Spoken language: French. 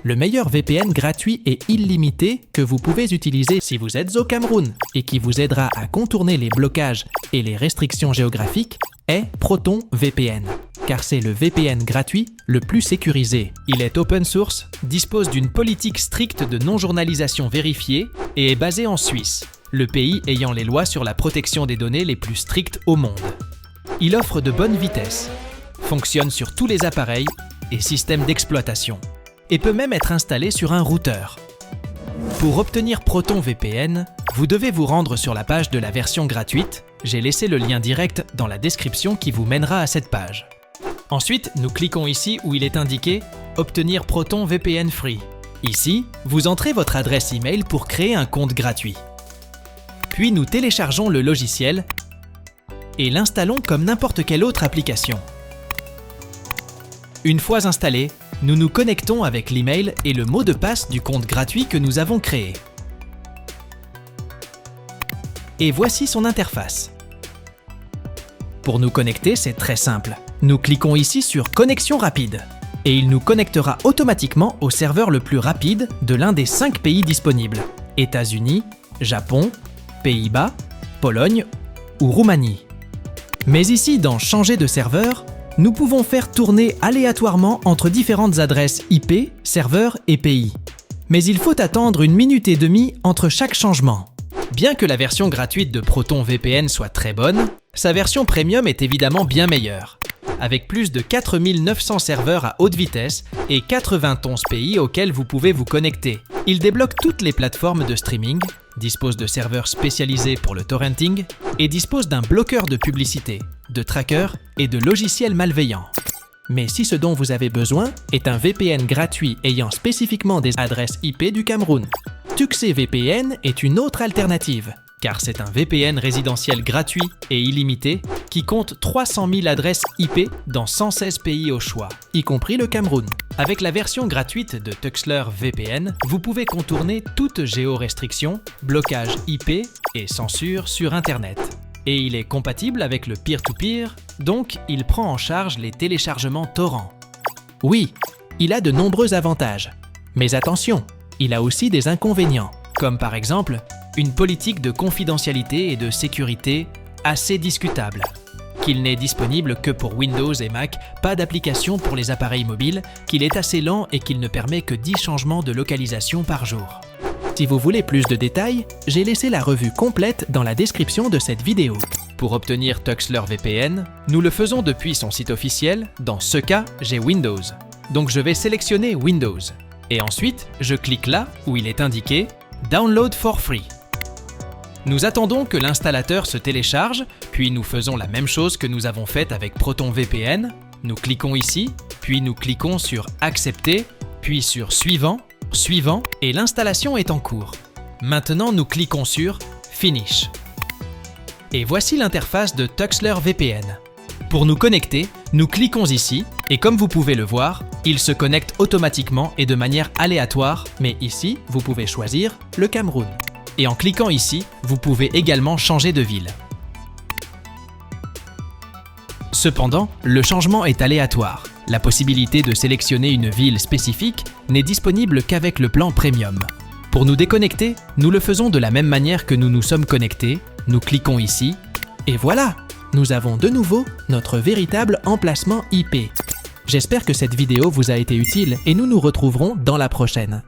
le meilleur VPN gratuit et illimité que vous pouvez utiliser si vous êtes au Cameroun et qui vous aidera à contourner les blocages et les restrictions géographiques est ProtonVPN, car c'est le VPN gratuit le plus sécurisé. Il est open source, dispose d'une politique stricte de non-journalisation vérifiée et est basé en Suisse, le pays ayant les lois sur la protection des données les plus strictes au monde. Il offre de bonnes vitesses, fonctionne sur tous les appareils et systèmes d'exploitation, et peut même être installé sur un routeur. Pour obtenir ProtonVPN, vous devez vous rendre sur la page de la version gratuite. J'ai laissé le lien direct dans la description qui vous mènera à cette page. Ensuite, nous cliquons ici où il est indiqué « Obtenir ProtonVPN Free ». Ici, vous entrez votre adresse email pour créer un compte gratuit. Puis nous téléchargeons le logiciel et l'installons comme n'importe quelle autre application. Une fois installé, nous nous connectons avec l'email et le mot de passe du compte gratuit que nous avons créé. Et voici son interface. Pour nous connecter, c'est très simple. Nous cliquons ici sur « Connexion rapide » et il nous connectera automatiquement au serveur le plus rapide de l'un des 5 pays disponibles: États-Unis, Japon, Pays-Bas, Pologne ou Roumanie. Mais ici, dans « Changer de serveur », nous pouvons faire tourner aléatoirement entre différentes adresses IP, serveurs et pays. Mais il faut attendre 1 minute et demie entre chaque changement. Bien que la version gratuite de ProtonVPN soit très bonne, sa version premium est évidemment bien meilleure, avec plus de 4900 serveurs à haute vitesse et 91 pays auxquels vous pouvez vous connecter. Il débloque toutes les plateformes de streaming, dispose de serveurs spécialisés pour le torrenting et dispose d'un bloqueur de publicité, de trackers et de logiciels malveillants. Mais si ce dont vous avez besoin est un VPN gratuit ayant spécifiquement des adresses IP du Cameroun, TuxeVPN est une autre alternative, car c'est un VPN résidentiel gratuit et illimité qui compte 300 000 adresses IP dans 116 pays au choix, y compris le Cameroun. Avec la version gratuite de TuxeVPN, vous pouvez contourner toute géorestriction, blocage IP et censure sur Internet. Et il est compatible avec le peer-to-peer, donc il prend en charge les téléchargements torrents. Oui, il a de nombreux avantages, mais attention, il a aussi des inconvénients, comme par exemple une politique de confidentialité et de sécurité assez discutable, qu'il n'est disponible que pour Windows et Mac, pas d'application pour les appareils mobiles, qu'il est assez lent et qu'il ne permet que 10 changements de localisation par jour. Si vous voulez plus de détails, j'ai laissé la revue complète dans la description de cette vidéo. Pour obtenir TuxeVPN, nous le faisons depuis son site officiel. Dans ce cas, j'ai Windows. Donc je vais sélectionner Windows. Et ensuite, je clique là où il est indiqué « Download for free ». Nous attendons que l'installateur se télécharge, puis nous faisons la même chose que nous avons faite avec ProtonVPN. Nous cliquons ici, puis nous cliquons sur « Accepter », puis sur « Suivant », Suivant, et l'installation est en cours. Maintenant, nous cliquons sur « Finish ». Et voici l'interface de TuxeVPN. Pour nous connecter, nous cliquons ici, et comme vous pouvez le voir, il se connecte automatiquement et de manière aléatoire, mais ici, vous pouvez choisir le Cameroun. Et en cliquant ici, vous pouvez également changer de ville. Cependant, le changement est aléatoire. La possibilité de sélectionner une ville spécifique n'est disponible qu'avec le plan Premium. Pour nous déconnecter, nous le faisons de la même manière que nous nous sommes connectés. Nous cliquons ici, et voilà! Nous avons de nouveau notre véritable emplacement IP. J'espère que cette vidéo vous a été utile et nous nous retrouverons dans la prochaine.